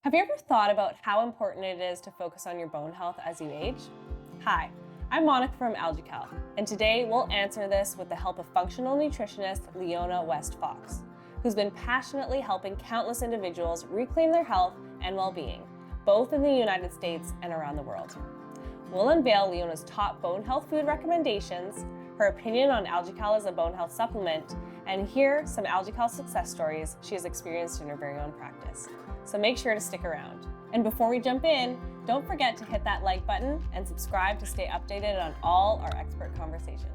Have you ever thought about how important it is to focus on your bone health as you age? Hi, I'm Monica from AlgaeCal, and today we'll answer this with the help of functional nutritionist Leona West Fox, who's been passionately helping countless individuals reclaim their health and well-being, both in the United States and around the world. We'll unveil Leona's top bone health food recommendations, her opinion on AlgaeCal as a bone health supplement, and hear some AlgaeCal success stories she has experienced in her very own practice. So make sure to stick around. And before we jump in, don't forget to hit that like button and subscribe to stay updated on all our expert conversations.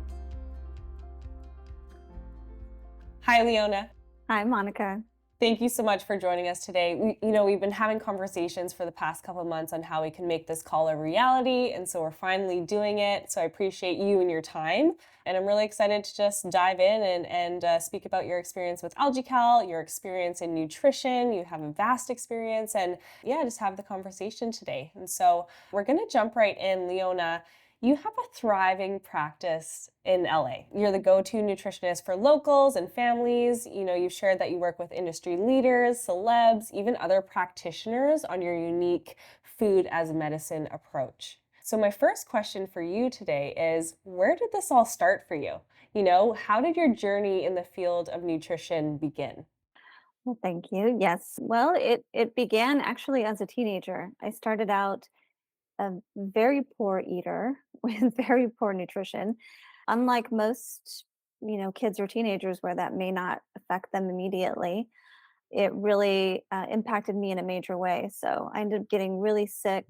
Hi, Leona. Hi, Monica. Thank you so much for joining us today. We've been having conversations for the past couple of months on how we can make this call a reality, and so we're finally doing it. So I appreciate you and your time, and I'm really excited to just dive in and speak about your experience with AlgaeCal, your experience in nutrition. You have a vast experience, and just have the conversation today. And so we're going to jump right in, Leona. You have a thriving practice in LA. You're the go-to nutritionist for locals and families. You've shared that you work with industry leaders, celebs, even other practitioners on your unique food as medicine approach. So my first question for you today is, where did this all start for you? How did your journey in the field of nutrition begin? Well, thank you. Yes. Well, it began actually as a teenager. I started out a very poor eater with very poor nutrition. Unlike most, kids or teenagers where that may not affect them immediately, it really impacted me in a major way. So I ended up getting really sick.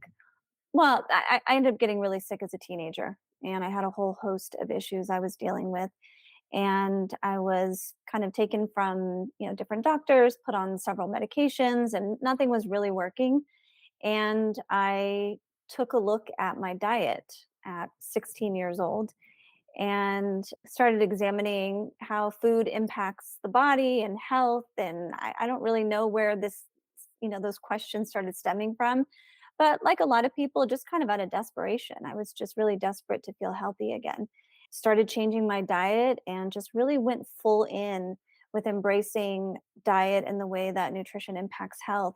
Well, I ended up getting really sick as a teenager, and I had a whole host of issues I was dealing with. And I was kind of taken from, different doctors, put on several medications, and nothing was really working. And I took a look at my diet at 16 years old and started examining how food impacts the body and health. And I don't really know where those questions started stemming from. But like a lot of people, just kind of out of desperation, I was just really desperate to feel healthy again. Started changing my diet and just really went full in with embracing diet and the way that nutrition impacts health.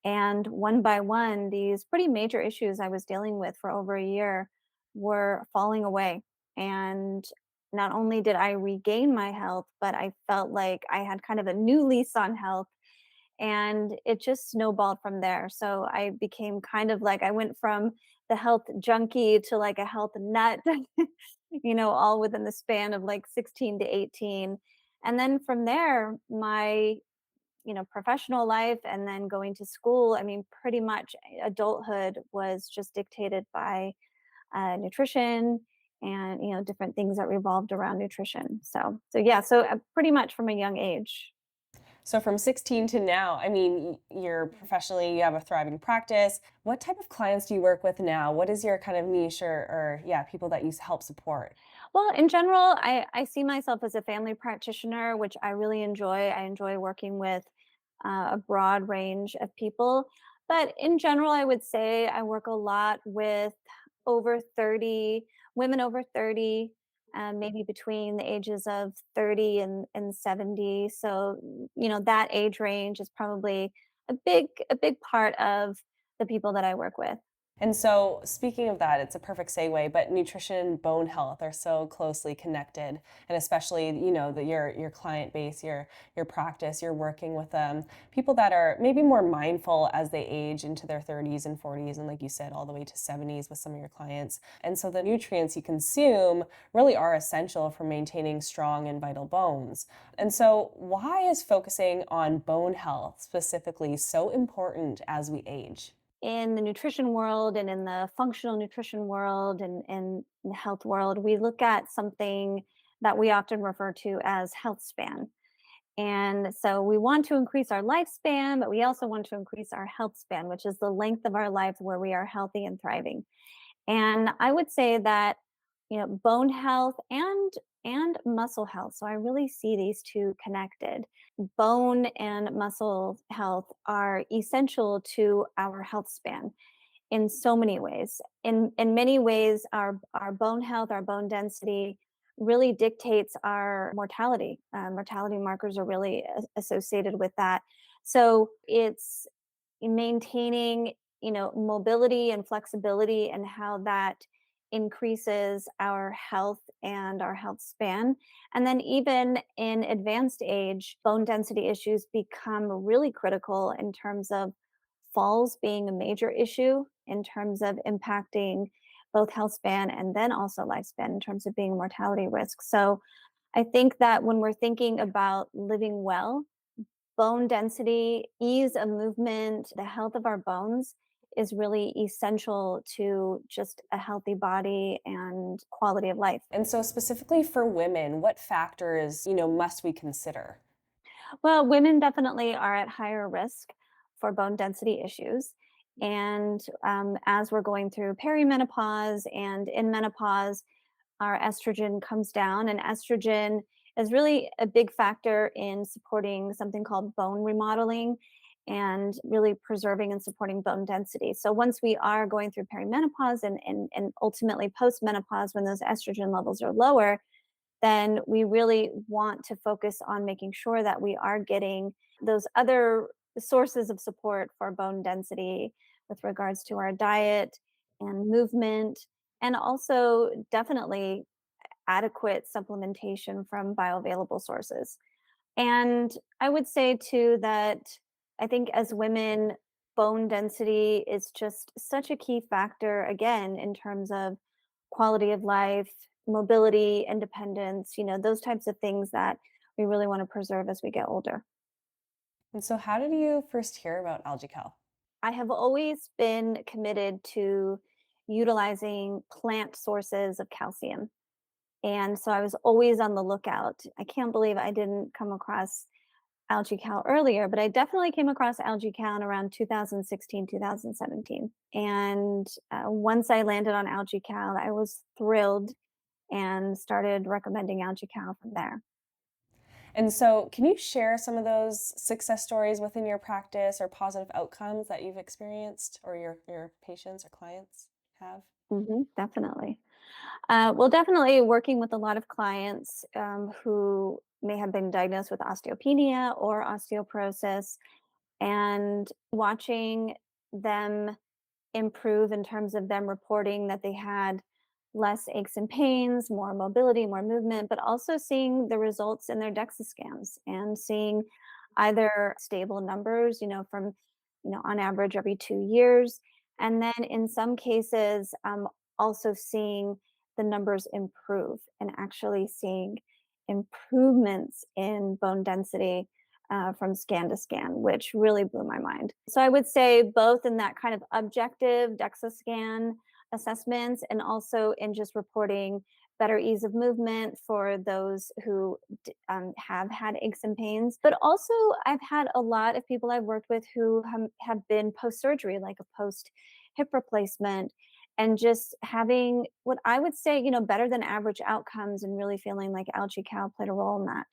And one by one, these pretty major issues I was dealing with for over a year were falling away. And not only did I regain my health, but I felt like I had kind of a new lease on health. And it just snowballed from there. So I became kind of like I went from the health junkie to like a health nut, all within the span of like 16 to 18. And then from there, my professional life and then going to school. I mean, pretty much adulthood was just dictated by nutrition and, different things that revolved around nutrition. So pretty much from a young age. So from 16 to now, you're professionally, you have a thriving practice. What type of clients do you work with now? What is your kind of niche or people that you help support? Well, in general, I see myself as a family practitioner, which I really enjoy. I enjoy working with a broad range of people. But in general, I would say I work a lot with over 30 women over 30, maybe between the ages of 30 and 70. So, that age range is probably a big part of the people that I work with. And so, speaking of that, it's a perfect segue, but nutrition and bone health are so closely connected. And especially, your client base, your practice, you're working with people that are maybe more mindful as they age into their 30s and 40s, and like you said, all the way to 70s with some of your clients. And so the nutrients you consume really are essential for maintaining strong and vital bones. And so why is focusing on bone health specifically so important as we age? In the nutrition world and in the functional nutrition world and the health world, we look at something that we often refer to as health span. And so we want to increase our lifespan, but we also want to increase our health span, which is the length of our life where we are healthy and thriving. And I would say that, bone health and muscle health. So I really see these two connected. Bone and muscle health are essential to our health span in so many ways. In many ways, our bone health, our bone density really dictates our mortality. Mortality markers are really associated with that. So it's maintaining, mobility and flexibility and how that increases our health and our health span. And then even in advanced age, bone density issues become really critical in terms of falls being a major issue in terms of impacting both health span and then also lifespan in terms of being a mortality risk. So I think that when we're thinking about living well, bone density, ease of movement, the health of our bones is really essential to just a healthy body and quality of life. And so specifically for women, what factors, must we consider? Well, women definitely are at higher risk for bone density issues. And as we're going through perimenopause and in menopause, our estrogen comes down, and estrogen is really a big factor in supporting something called bone remodeling and really preserving and supporting bone density. So once we are going through perimenopause and ultimately postmenopause, when those estrogen levels are lower, then we really want to focus on making sure that we are getting those other sources of support for bone density with regards to our diet and movement, and also definitely adequate supplementation from bioavailable sources. And I would say too that I think as women, bone density is just such a key factor, again, in terms of quality of life, mobility, independence, those types of things that we really want to preserve as we get older. And so how did you first hear about AlgaeCal? I have always been committed to utilizing plant sources of calcium. And so I was always on the lookout. I can't believe I didn't come across AlgaeCal earlier, but I definitely came across AlgaeCal in around 2016, 2017. And once I landed on AlgaeCal, I was thrilled and started recommending AlgaeCal from there. And so can you share some of those success stories within your practice or positive outcomes that you've experienced or your patients or clients have? Definitely. Well, definitely working with a lot of clients who may have been diagnosed with osteopenia or osteoporosis and watching them improve in terms of them reporting that they had less aches and pains, more mobility, more movement, but also seeing the results in their DEXA scans and seeing either stable numbers, from, on average every 2 years. And then in some cases, also seeing the numbers improve and actually seeing improvements in bone density from scan to scan, which really blew my mind. So I would say both in that kind of objective DEXA scan assessments and also in just reporting better ease of movement for those who have had aches and pains. But also, I've had a lot of people I've worked with who have been post surgery, like a post hip replacement, and just having what I would say, better than average outcomes and really feeling like AlgaeCal played a role in that.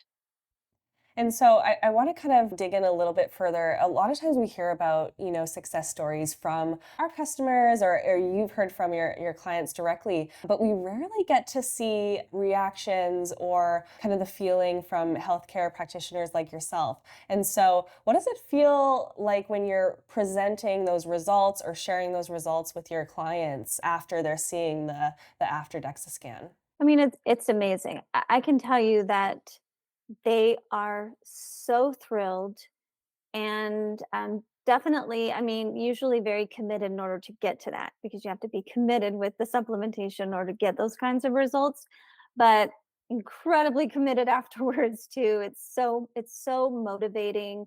And so I want to kind of dig in a little bit further. A lot of times we hear about, success stories from our customers or you've heard from your clients directly, but we rarely get to see reactions or kind of the feeling from healthcare practitioners like yourself. And so what does it feel like when you're presenting those results or sharing those results with your clients after they're seeing the after DEXA scan? I mean, it's amazing. I can tell you that they are so thrilled and definitely, I mean, usually very committed in order to get to that because you have to be committed with the supplementation in order to get those kinds of results, but incredibly committed afterwards too. It's so motivating.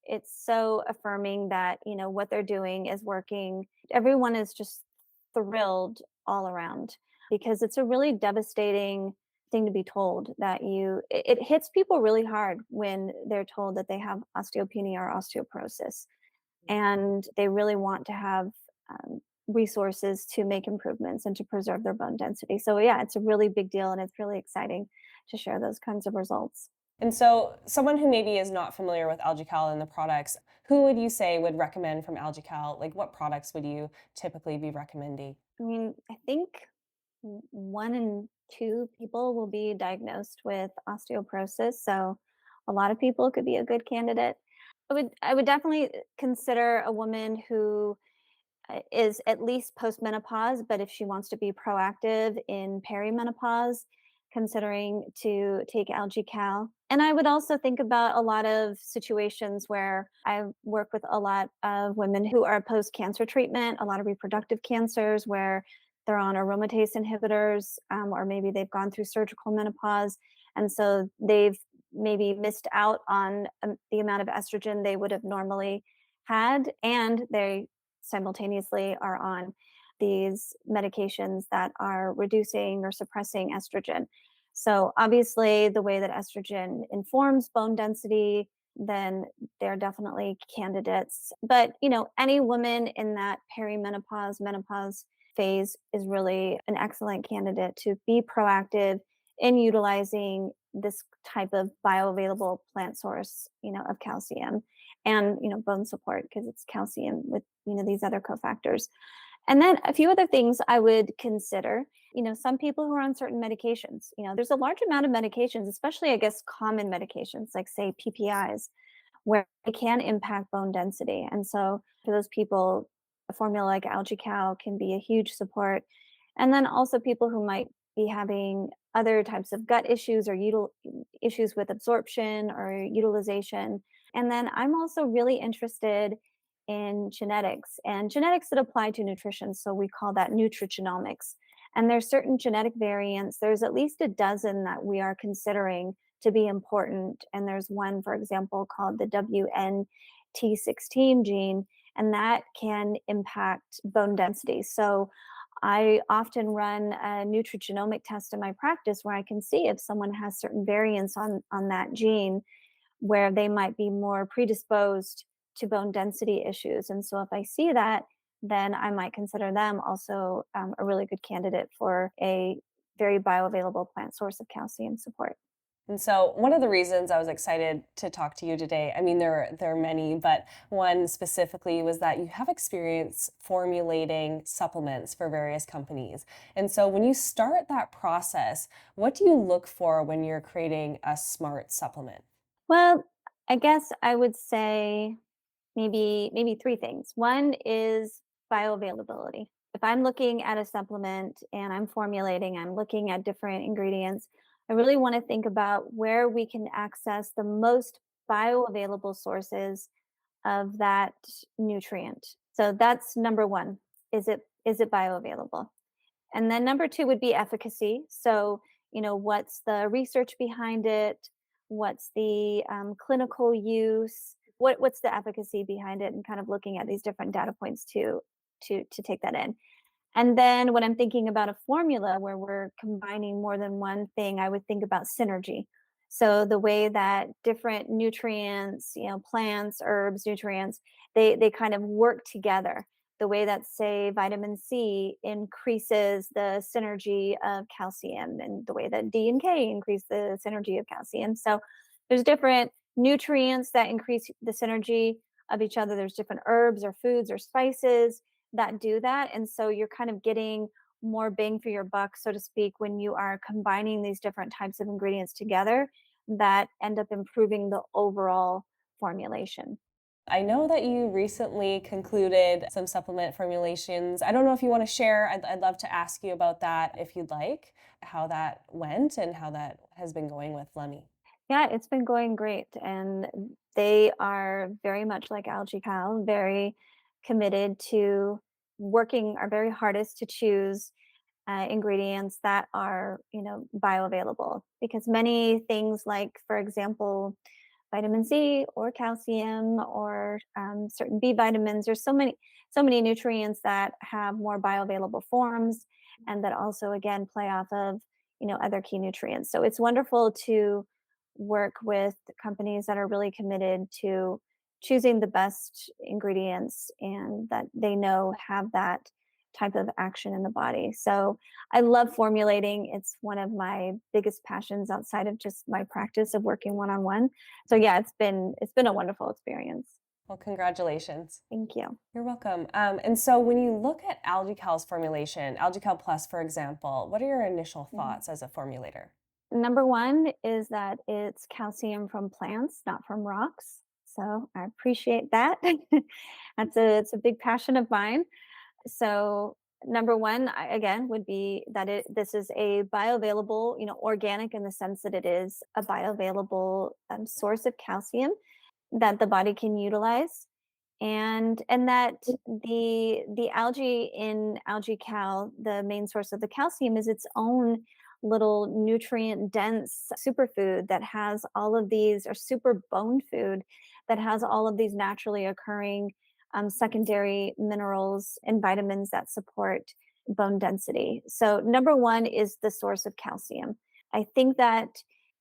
It's so affirming that, what they're doing is working. Everyone is just thrilled all around because it's a really devastating thing to be told that it hits people really hard when they're told that they have osteopenia or osteoporosis and they really want to have resources to make improvements and to preserve their bone density. So yeah, it's a really big deal and it's really exciting to share those kinds of results. And so, someone who maybe is not familiar with AlgaeCal and the products, who would you say would recommend from AlgaeCal? Like, what products would you typically be recommending? I mean, I think one in two people will be diagnosed with osteoporosis. So a lot of people could be a good candidate. I would definitely consider a woman who is at least postmenopause, but if she wants to be proactive in perimenopause, considering to take AlgaeCal. And I would also think about a lot of situations where I work with a lot of women who are post cancer treatment, a lot of reproductive cancers where they're on aromatase inhibitors, or maybe they've gone through surgical menopause. And so they've maybe missed out on the amount of estrogen they would have normally had, and they simultaneously are on these medications that are reducing or suppressing estrogen. So, obviously, the way that estrogen informs bone density, then they're definitely candidates. But, any woman in that perimenopause, menopause phase is really an excellent candidate to be proactive in utilizing this type of bioavailable plant source, of calcium and, bone support because it's calcium with, these other cofactors. And then a few other things I would consider, some people who are on certain medications, there's a large amount of medications, especially I guess common medications like say PPIs, where it can impact bone density. And so for those people, a formula like AlgaeCal can be a huge support. And then also people who might be having other types of gut issues or issues with absorption or utilization. And then I'm also really interested in genetics and genetics that apply to nutrition. So we call that nutrigenomics. And there's certain genetic variants. There's at least a dozen that we are considering to be important. And there's one, for example, called the WNT16 gene, and that can impact bone density. So I often run a nutrigenomic test in my practice where I can see if someone has certain variants on that gene where they might be more predisposed to bone density issues. And so if I see that, then I might consider them also a really good candidate for a very bioavailable plant source of calcium support. And so, one of the reasons I was excited to talk to you today, I mean, there are many, but one specifically was that you have experience formulating supplements for various companies. And so, when you start that process, what do you look for when you're creating a smart supplement? Well, I guess I would say maybe three things. One is bioavailability. If I'm looking at a supplement and I'm formulating, I'm looking at different ingredients, I really want to think about where we can access the most bioavailable sources of that nutrient. So that's number one. Is it bioavailable? And then number two would be efficacy. So, what's the research behind it? What's the clinical use? What's the efficacy behind it? And kind of looking at these different data points to take that in. And then when I'm thinking about a formula where we're combining more than one thing, I would think about synergy. So the way that different nutrients, plants, herbs, nutrients, they kind of work together. The way that, say, vitamin C increases the synergy of calcium, and the way that D and K increase the synergy of calcium. So there's different nutrients that increase the synergy of each other. There's different herbs or foods or spices that do that. And so you're kind of getting more bang for your buck, so to speak, when you are combining these different types of ingredients together that end up improving the overall formulation. I know that you recently concluded some supplement formulations. I don't know if you want to share. I'd love to ask you about that if you'd like, how that went and how that has been going with Lemmy. Yeah, it's been going great. And they are very much like Algae Cal, very committed to working our very hardest to choose ingredients that are, bioavailable. Because many things like, for example, vitamin C or calcium or certain B vitamins, there's so many nutrients that have more bioavailable forms and that also again play off of, other key nutrients. So it's wonderful to work with companies that are really committed to choosing the best ingredients and that they know have that type of action in the body. So I love formulating. It's one of my biggest passions outside of just my practice of working one on one. So yeah, it's been a wonderful experience. Well, congratulations. Thank you. You're welcome. And so when you look at AlgaeCal's formulation, AlgaeCal Plus, for example, what are your initial Mhm. thoughts as a formulator? Number one is that it's calcium from plants, not from rocks. So I appreciate that. It's a big passion of mine. So number one, again, would be that this is a bioavailable, organic in the sense that it is a bioavailable source of calcium that the body can utilize, and that the algae in AlgaeCal, the main source of the calcium, is its own little nutrient dense superfood that has all of these, or super bone food that has all of these naturally occurring secondary minerals and vitamins that support bone density. So number one is the source of calcium. I think that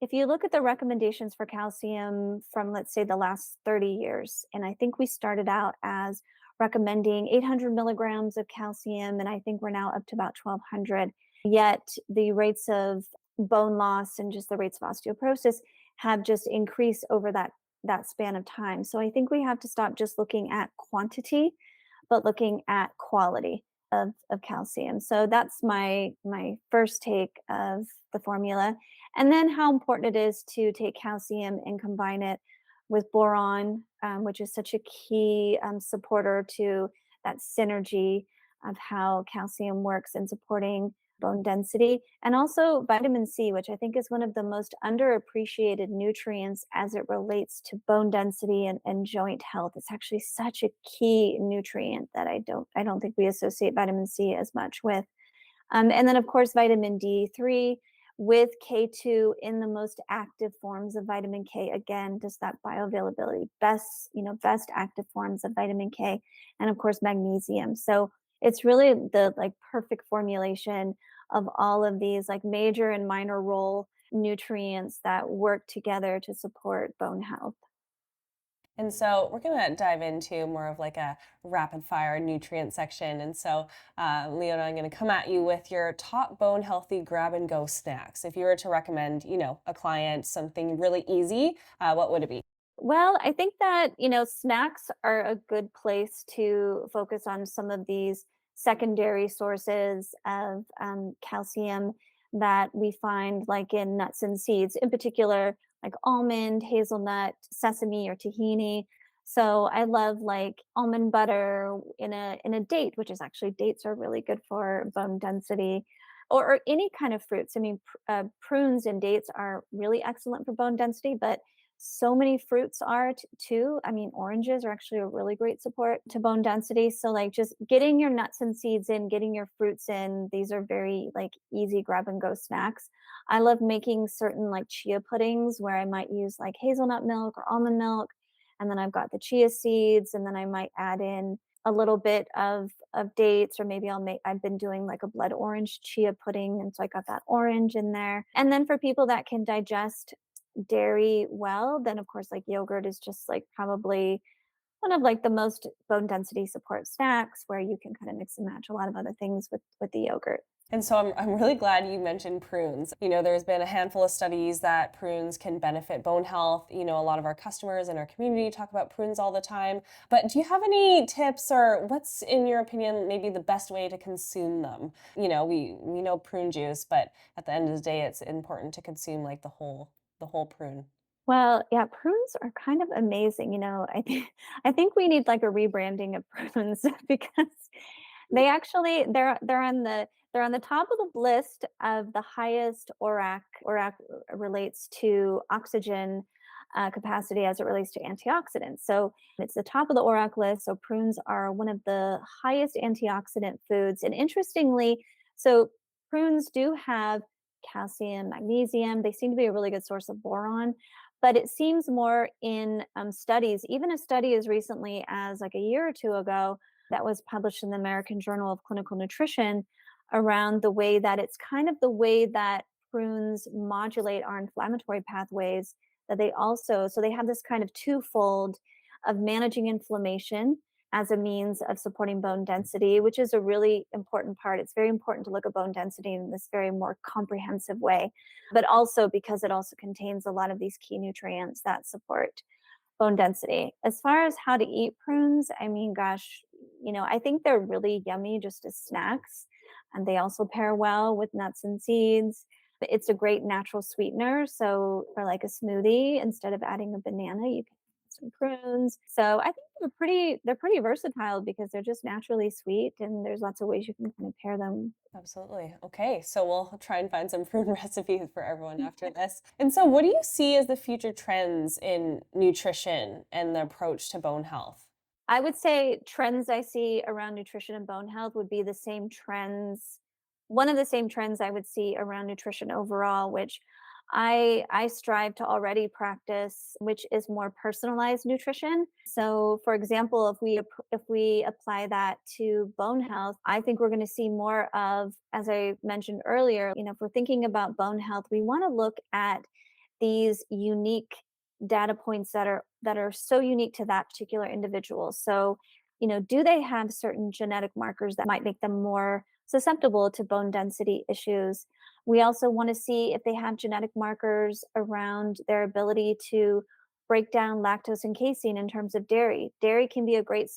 if you look at the recommendations for calcium from, let's say, the last 30 years, and I think we started out as recommending 800 milligrams of calcium, and I think we're now up to about 1200. Yet the rates of bone loss and just the rates of osteoporosis have just increased over that span of time. So I think we have to stop just looking at quantity, but looking at quality of calcium. So that's my first take of the formula. And then how important it is to take calcium and combine it with boron, which is such a key supporter to that synergy of how calcium works in supporting bone density, and also vitamin C, which I think is one of the most underappreciated nutrients as it relates to bone density and joint health. It's actually such a key nutrient that I don't think we associate vitamin C as much with. And then, of course, vitamin D3 with K2 in the most active forms of vitamin K. Again, just that bioavailability, best active forms of vitamin K, and of course, magnesium. So it's really the like perfect formulation of all of these like major and minor role nutrients that work together to support bone health. And so we're going to dive into more of like a rapid fire nutrient section. And so, Leona, I'm going to come at you with your top bone healthy grab and go snacks. If you were to recommend, a client something really easy, what would it be? Well, I think that, snacks are a good place to focus on some of these secondary sources of calcium that we find like in nuts and seeds, in particular, like almond, hazelnut, sesame, or tahini. So I love like almond butter in a date, which is actually dates are really good for bone density, or any kind of fruits. I mean, prunes and dates are really excellent for bone density, but so many fruits are too. I mean, oranges are actually a really great support to bone density. So, like, just getting your nuts and seeds in, getting your fruits in, these are very like easy grab and go snacks. I love making certain like chia puddings where I might use like hazelnut milk or almond milk, and then I've got the chia seeds, and then I might add in a little bit of dates, or maybe I've been doing like a blood orange chia pudding, and so I got that orange in there. And then for people that can digest dairy well, then of course like yogurt is just like probably one of like the most bone density support snacks, where you can kind of mix and match a lot of other things with the yogurt. And so I'm really glad you mentioned prunes. There's been a handful of studies that prunes can benefit bone health. A lot of our customers in our community talk about prunes all the time. But do you have any tips, or what's, in your opinion, maybe the best way to consume them? We know prune juice, but at the end of the day, it's important to consume like the whole prune. Well, yeah, prunes are kind of amazing. I think we need like a rebranding of prunes because they're on the top of the list of the highest ORAC. ORAC relates to oxygen capacity as it relates to antioxidants. So it's the top of the ORAC list. So prunes are one of the highest antioxidant foods. And interestingly, so prunes do have calcium, magnesium. They seem to be a really good source of boron. But it seems more in studies, even a study as recently as like a year or two ago, that was published in the American Journal of Clinical Nutrition, around the way that it's kind of the way that prunes modulate our inflammatory pathways, that they have this kind of twofold of managing inflammation as a means of supporting bone density, which is a really important part. It's very important to look at bone density in this very more comprehensive way, but also because it also contains a lot of these key nutrients that support bone density. As far as how to eat prunes, I mean, gosh, I think they're really yummy just as snacks. And they also pair well with nuts and seeds. It's a great natural sweetener. So for like a smoothie, instead of adding a banana, some prunes. So I think they're pretty versatile because they're just naturally sweet and there's lots of ways you can kind of pair them. Absolutely. Okay, so we'll try and find some prune recipes for everyone after this. And so, what do you see as the future trends in nutrition and the approach to bone health? I would say trends I see around nutrition and bone health would be the same trends. One of the same trends I would see around nutrition overall, which I strive to already practice, which is more personalized nutrition. So, for example, if we apply that to bone health, I think we're going to see more of, as I mentioned earlier, if we're thinking about bone health, we want to look at these unique data points that are so unique to that particular individual. So, do they have certain genetic markers that might make them more susceptible to bone density issues? We also want to see if they have genetic markers around their ability to break down lactose and casein in terms of dairy. Dairy can be a great,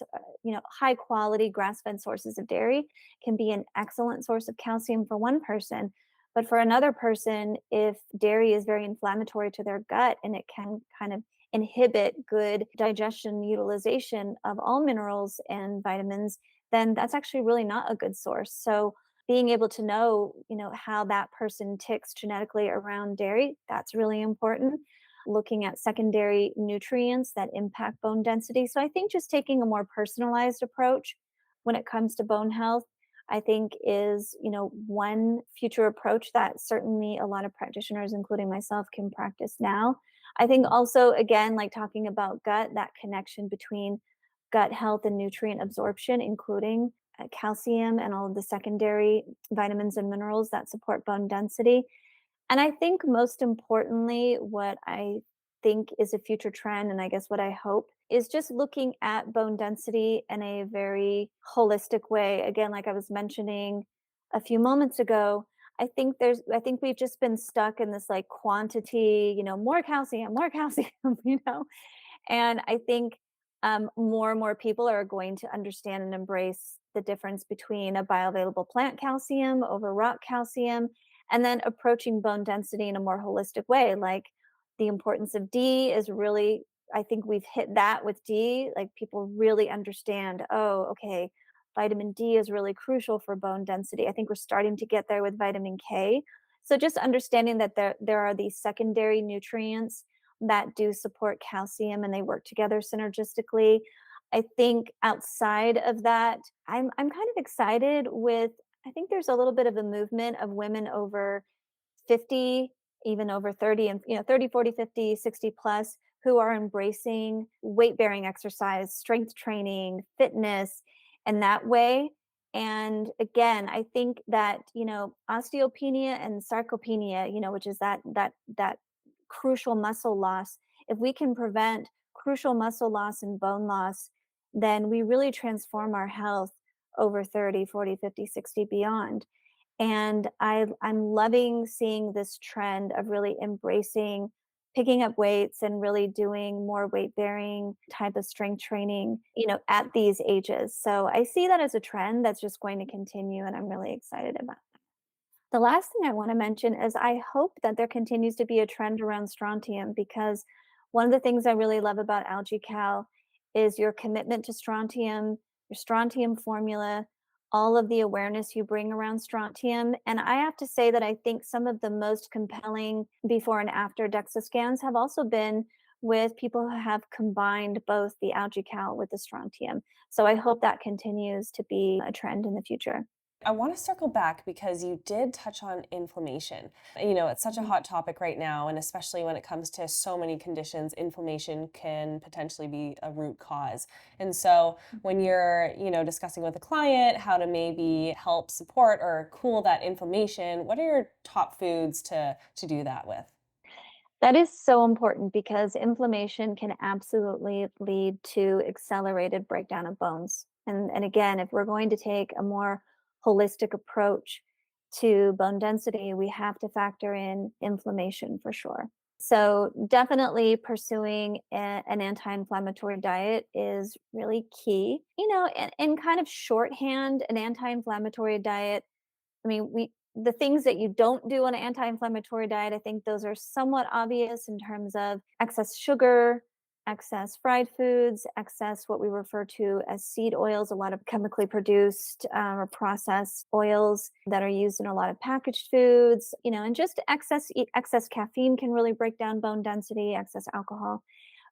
high quality grass fed sources of dairy can be an excellent source of calcium for one person. But for another person, if dairy is very inflammatory to their gut and it can kind of inhibit good digestion utilization of all minerals and vitamins, then that's actually really not a good source. So being able to know, how that person ticks genetically around dairy, that's really important. Looking at secondary nutrients that impact bone density. So I think just taking a more personalized approach when it comes to bone health, I think is, one future approach that certainly a lot of practitioners, including myself, can practice now. I think also, again, like talking about gut, that connection between gut health and nutrient absorption, including calcium and all of the secondary vitamins and minerals that support bone density. And I think most importantly, what I think is a future trend, and I guess what I hope, is just looking at bone density in a very holistic way. Again, like I was mentioning a few moments ago, I think we've just been stuck in this like quantity, more calcium, and I think more and more people are going to understand and embrace the difference between a bioavailable plant calcium over rock calcium, and then approaching bone density in a more holistic way. Like the importance of D is really, I think we've hit that with D. Like people really understand, oh, okay, vitamin D is really crucial for bone density. I think we're starting to get there with vitamin K. So just understanding that there are these secondary nutrients that do support calcium and they work together synergistically. I think outside of that, I'm kind of excited with I think there's a little bit of a movement of women over 50, even over 30 and 30, 40, 50, 60 plus who are embracing weight bearing exercise, strength training, fitness and that way. And again, I think that, osteopenia and sarcopenia, which is that crucial muscle loss, if we can prevent crucial muscle loss and bone loss, then we really transform our health over 30, 40, 50, 60 beyond. And I'm loving seeing this trend of really embracing picking up weights and really doing more weight bearing type of strength training, at these ages. So I see that as a trend that's just going to continue and I'm really excited about. The last thing I want to mention is I hope that there continues to be a trend around strontium because one of the things I really love about AlgaeCal is your commitment to strontium, your strontium formula, all of the awareness you bring around strontium. And I have to say that I think some of the most compelling before and after DEXA scans have also been with people who have combined both the AlgaeCal with the strontium. So I hope that continues to be a trend in the future. I want to circle back because you did touch on inflammation. It's such a Mhm. hot topic right now, and especially when it comes to so many conditions, inflammation can potentially be a root cause. And so, when you're, discussing with a client how to maybe help support or cool that inflammation, what are your top foods to do that with? That is so important because inflammation can absolutely lead to accelerated breakdown of bones. And again, if we're going to take a more holistic approach to bone density, we have to factor in inflammation for sure. So definitely pursuing an anti-inflammatory diet is really key. In kind of shorthand, an anti-inflammatory diet, I mean, the things that you don't do on an anti-inflammatory diet, I think those are somewhat obvious in terms of excess sugar, excess fried foods, excess what we refer to as seed oils, a lot of chemically produced or processed oils that are used in a lot of packaged foods, and just excess caffeine can really break down bone density, excess alcohol.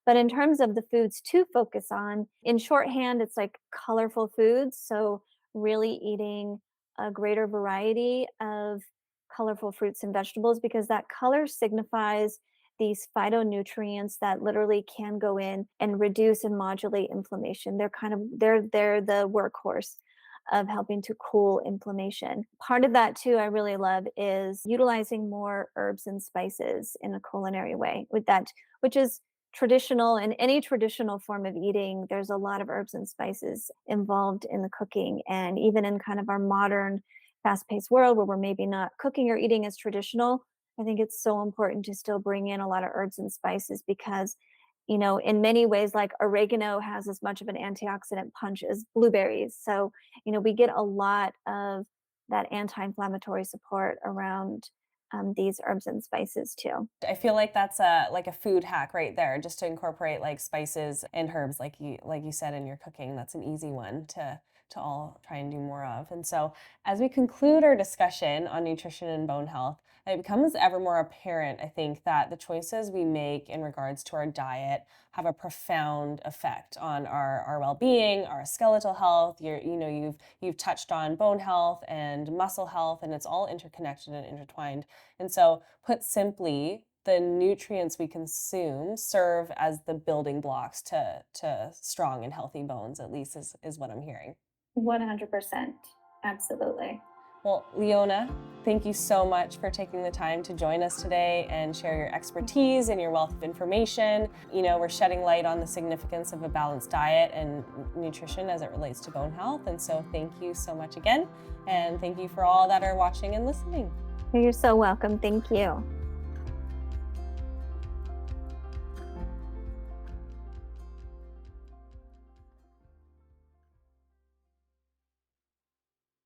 But in terms of the foods to focus on, in shorthand, it's like colorful foods. So, really eating a greater variety of colorful fruits and vegetables because that color signifies these phytonutrients that literally can go in and reduce and modulate inflammation. They're the workhorse of helping to cool inflammation. Part of that too I really love is utilizing more herbs and spices in a culinary way with that, which is traditional in any traditional form of eating. There's a lot of herbs and spices involved in the cooking, and even in kind of our modern fast-paced world where we're maybe not cooking or eating as traditional, I think it's so important to still bring in a lot of herbs and spices because in many ways, like oregano has as much of an antioxidant punch as blueberries. So, we get a lot of that anti-inflammatory support around these herbs and spices too. I feel like that's a food hack right there, just to incorporate like spices and herbs, like you said in your cooking. That's an easy one to all try and do more of. And so, as we conclude our discussion on nutrition and bone health, it becomes ever more apparent, I think, that the choices we make in regards to our diet have a profound effect on our well-being, our skeletal health. You've touched on bone health and muscle health, and it's all interconnected and intertwined. And so, put simply, the nutrients we consume serve as the building blocks to strong and healthy bones, at least is what I'm hearing. 100%. Absolutely. Well, Leona, thank you so much for taking the time to join us today and share your expertise and your wealth of information. We're shedding light on the significance of a balanced diet and nutrition as it relates to bone health. And so thank you so much again. And thank you for all that are watching and listening. You're so welcome. Thank you.